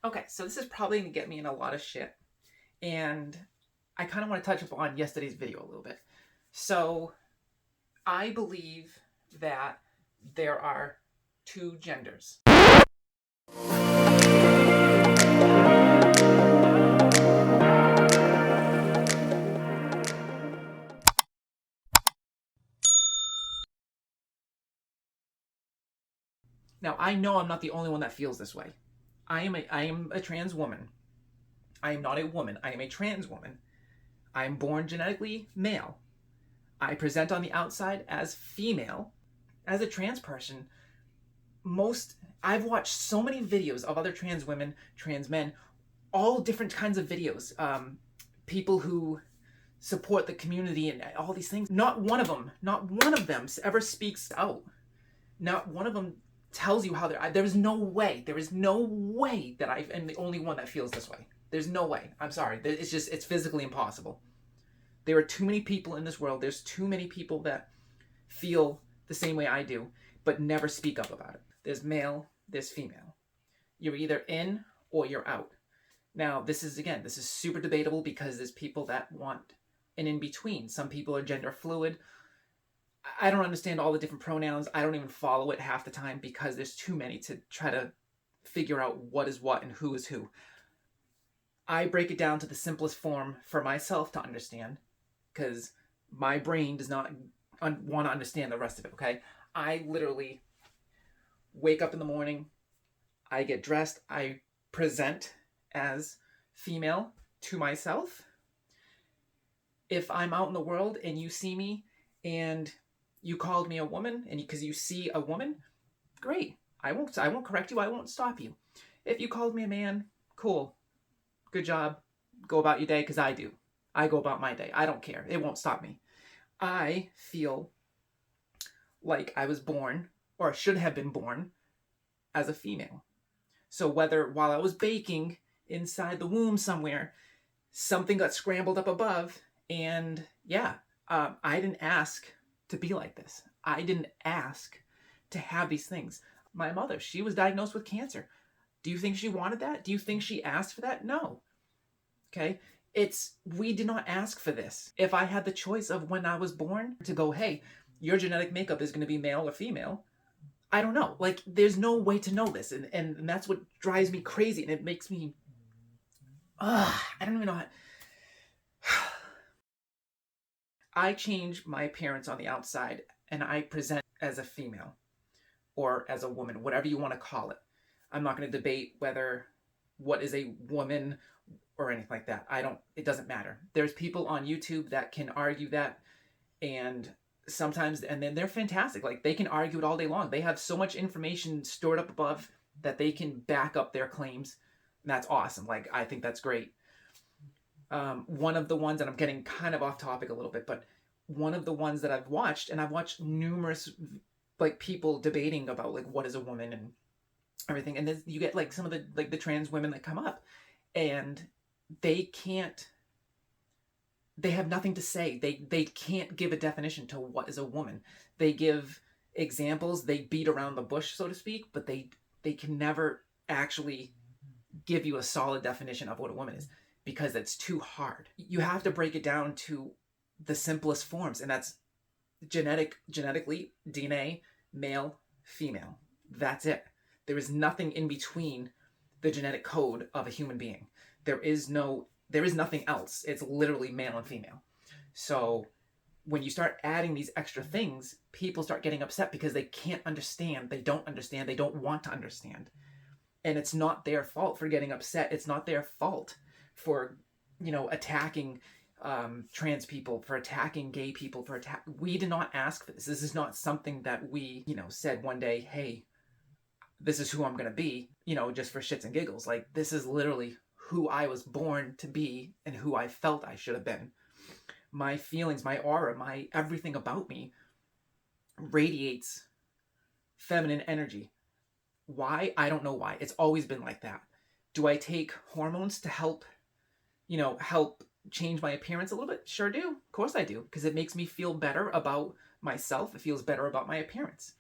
Okay, so this is probably going to get me in a lot of shit. And I kind of want to touch upon yesterday's video a little bit. So I believe that there are two genders. Now, I know I'm not the only one that feels this way. I am a trans woman. I am not a woman. I am a trans woman. I am born genetically male. I present on the outside as female. As a trans person, I've watched so many videos of other trans women, trans men, all different kinds of videos. People who support the community and all these things. Not one of them ever speaks out. Not one of them tells you how they're. There is no way that I am the only one that feels this way. There's no way. I'm sorry. It's physically impossible. There are too many people in this world. There's too many people that feel the same way I do, but never speak up about it. There's male, there's female. You're either in or you're out. Now, this is super debatable because there's people that want an in-between. Some people are gender fluid. I don't understand all the different pronouns. I don't even follow it half the time because there's too many to try to figure out what is what and who is who. I break it down to the simplest form for myself to understand because my brain does not want to understand the rest of it, okay? I literally wake up in the morning, I get dressed, I present as female to myself. If I'm out in the world and you see me and you called me a woman and because you see a woman, great. I won't correct you. I won't stop you. If you called me a man, cool. Good job. Go about your day because I do. I go about my day. I don't care. It won't stop me. I feel like I was born, or should have been born, as a female. So whether while I was baking inside the womb somewhere, something got scrambled up above, and I didn't ask to be like this. I didn't ask to have these things. My mother, she was diagnosed with cancer. Do you think she wanted that? Do you think she asked for that? No. Okay? We did not ask for this. If I had the choice of when I was born to go, hey, your genetic makeup is going to be male or female, I don't know. Like, there's no way to know this. And that's what drives me crazy. And it makes me, I don't even know how. I change my appearance on the outside and I present as a female or as a woman, whatever you want to call it. I'm not going to debate what is a woman or anything like that. It doesn't matter. There's people on YouTube that can argue that, and then they're fantastic. Like, they can argue it all day long. They have so much information stored up above that they can back up their claims. And that's awesome. Like, I think that's great. One of the ones, and I'm getting kind of off topic a little bit, but one of the ones that I've watched, and I've watched numerous like people debating about like what is a woman and everything, and then you get like some of the trans women that come up, and they have nothing to say. They can't give a definition to what is a woman. They give examples, they beat around the bush, so to speak, but they can never actually give you a solid definition of what a woman is because it's too hard. You have to break it down to the simplest forms, and that's genetically, DNA, male, female. That's it. There is nothing in between the genetic code of a human being. There is nothing else. It's literally male and female. So when you start adding these extra things, people start getting upset because they can't understand. They don't understand. They don't want to understand. And it's not their fault for getting upset. It's not their fault for, attacking trans people, for attacking gay people, we did not ask for this. This is not something that we, said one day, hey, this is who I'm going to be, just for shits and giggles. Like, this is literally who I was born to be and who I felt I should have been. My feelings, my aura, my everything about me radiates feminine energy. Why? I don't know why. It's always been like that. Do I take hormones to help change my appearance a little bit? Sure do. Of course I do, because it makes me feel better about myself. It feels better about my appearance.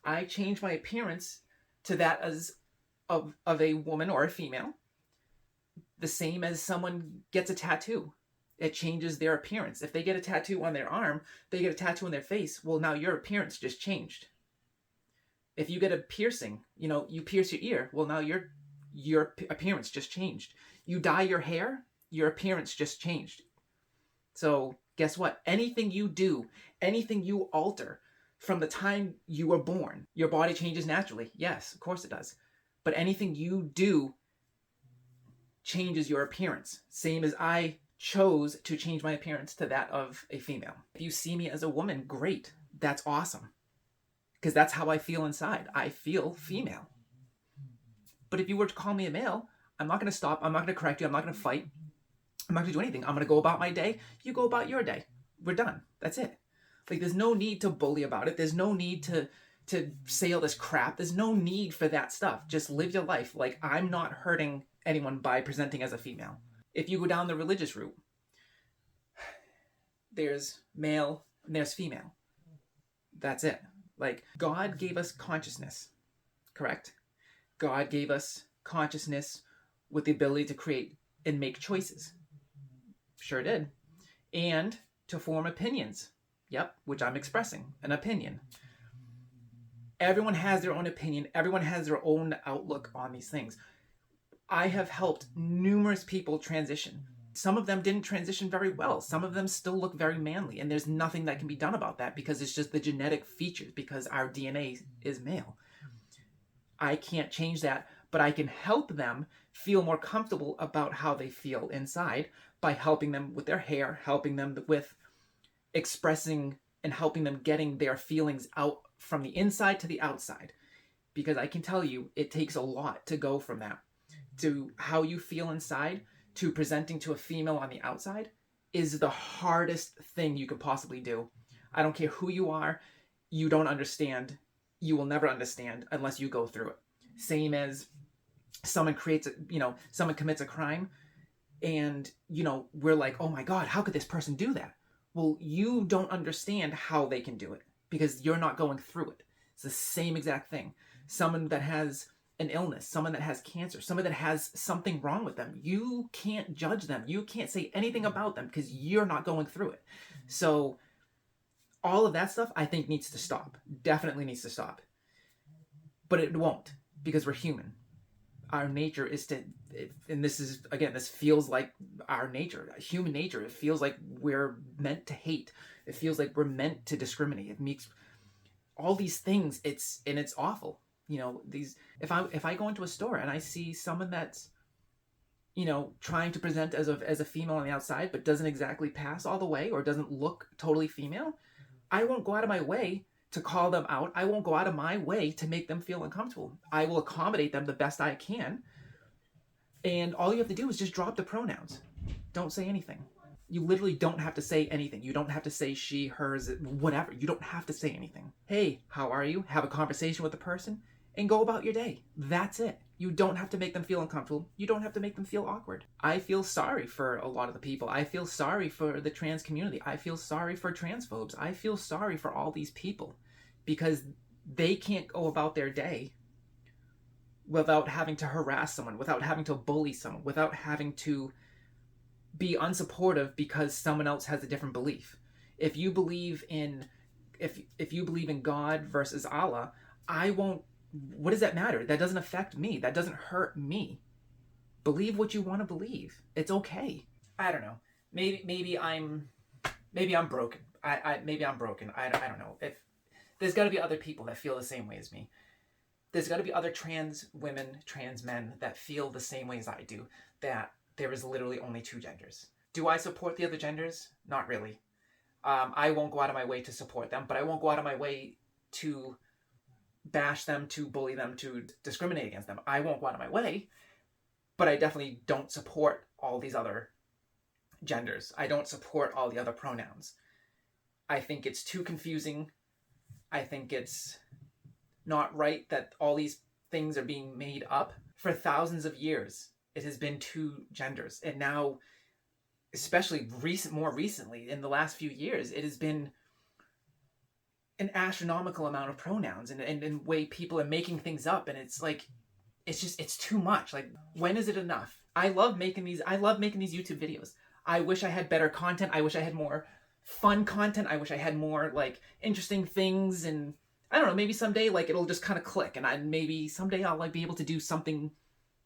I change my appearance to that as of a woman or a female, the same as someone gets a tattoo. It changes their appearance. If they get a tattoo on their arm, they get a tattoo on their face, well, now your appearance just changed. If you get a piercing, you pierce your ear, well, now your appearance just changed. You dye your hair, your appearance just changed. So guess what? Anything you do, anything you alter from the time you were born, your body changes naturally. Yes, of course it does. But anything you do changes your appearance. Same as I chose to change my appearance to that of a female. If you see me as a woman, great. That's awesome. Because that's how I feel inside. I feel female. But if you were to call me a male, I'm not going to stop. I'm not going to correct you. I'm not going to fight. I'm not going to do anything. I'm going to go about my day. You go about your day. We're done. That's it. Like, there's no need to bully about it. There's no need to say all this crap. There's no need for that stuff. Just live your life. Like, I'm not hurting anyone by presenting as a female. If you go down the religious route, there's male and there's female. That's it. Like, God gave us consciousness, correct? God gave us consciousness with the ability to create and make choices. Sure did. And to form opinions. Yep, which I'm expressing, an opinion. Everyone has their own opinion. Everyone has their own outlook on these things. I have helped numerous people transition. Some of them didn't transition very well. Some of them still look very manly, and there's nothing that can be done about that because it's just the genetic features, because our DNA is male. I can't change that, but I can help them feel more comfortable about how they feel inside by helping them with their hair, helping them with expressing and helping them getting their feelings out from the inside to the outside. Because I can tell you, it takes a lot to go from that to how you feel inside to presenting to a female on the outside is the hardest thing you could possibly do. I don't care who you are, you don't understand. You will never understand unless you go through it. Same as someone someone commits a crime and, we're like, oh my God, how could this person do that? Well, you don't understand how they can do it because you're not going through it. It's the same exact thing. Someone that has an illness, someone that has cancer, someone that has something wrong with them, you can't judge them. You can't say anything about them because you're not going through it. So all of that stuff I think needs to stop. Definitely needs to stop. But it won't because we're human. Our nature is and this feels like our nature, human nature. It feels like we're meant to hate. It feels like we're meant to discriminate. It makes all these things. It's awful. If I go into a store and I see someone that's, trying to present as a female on the outside, but doesn't exactly pass all the way or doesn't look totally female, I won't go out of my way to call them out. I won't go out of my way to make them feel uncomfortable. I will accommodate them the best I can. And all you have to do is just drop the pronouns. Don't say anything. You literally don't have to say anything. You don't have to say she, hers, whatever. You don't have to say anything. Hey, how are you? Have a conversation with the person and go about your day. That's it. You don't have to make them feel uncomfortable. You don't have to make them feel awkward. I feel sorry for a lot of the people. I feel sorry for the trans community. I feel sorry for transphobes. I feel sorry for all these people because they can't go about their day without having to harass someone, without having to bully someone, without having to be unsupportive because someone else has a different belief. If you believe in God versus Allah, I won't. What does that matter? That doesn't affect me. That doesn't hurt me. Believe what you want to believe. It's okay. I don't know. Maybe I'm broken. Maybe I'm broken. I don't know. If there's got to be other people that feel the same way as me. There's got to be other trans women, trans men that feel the same way as I do. That there is literally only two genders. Do I support the other genders? Not really. I won't go out of my way to support them, but I won't go out of my way to bash them, to bully them, to discriminate against them. I won't go out of my way, but I definitely don't support all these other genders. I don't support all the other pronouns. I think it's too confusing. I think it's not right that all these things are being made up. For thousands of years, it has been two genders. And now, especially more recently, in the last few years, it has been an astronomical amount of pronouns and way people are making things up. And it's like, it's too much. Like, when is it enough? I love making these YouTube videos. I wish I had better content. I wish I had more fun content. I wish I had more like interesting things, and I don't know, maybe someday like it'll just kind of click, and maybe someday I'll like be able to do something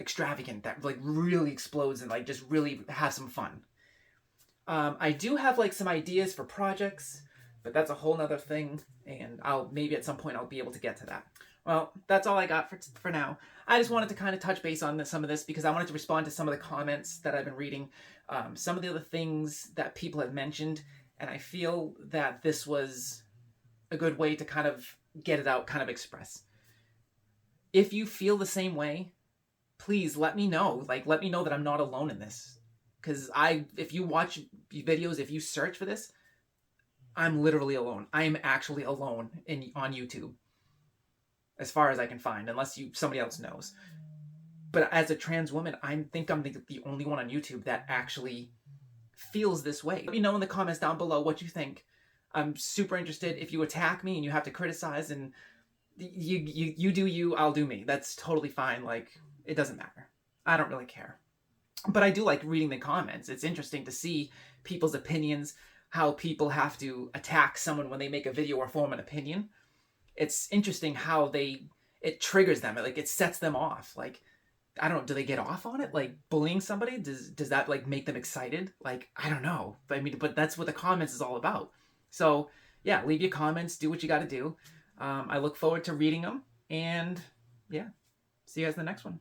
extravagant that like really explodes and like just really have some fun. I do have like some ideas for projects, but that's a whole nother thing, and I'll maybe at some point I'll be able to get to that. Well, that's all I got for now. I just wanted to kind of touch base on some of this because I wanted to respond to some of the comments that I've been reading, some of the other things that people have mentioned, and I feel that this was a good way to kind of get it out, kind of express. If you feel the same way, please let me know. Like, let me know that I'm not alone in this. Because if you watch videos, if you search for this, I'm literally alone. I am actually alone on YouTube, as far as I can find, unless somebody else knows. But as a trans woman, I think I'm the only one on YouTube that actually feels this way. Let me know in the comments down below what you think. I'm super interested. If you attack me and you have to criticize, and you do you, I'll do me. That's totally fine. Like, it doesn't matter. I don't really care. But I do like reading the comments. It's interesting to see people's opinions, how people have to attack someone when they make a video or form an opinion. It's interesting how it triggers them. Like, it sets them off. Like, I don't know, do they get off on it? Like, bullying somebody? Does that like make them excited? Like, I don't know. But that's what the comments is all about. So yeah, leave your comments, do what you got to do. I look forward to reading them, and yeah, see you guys in the next one.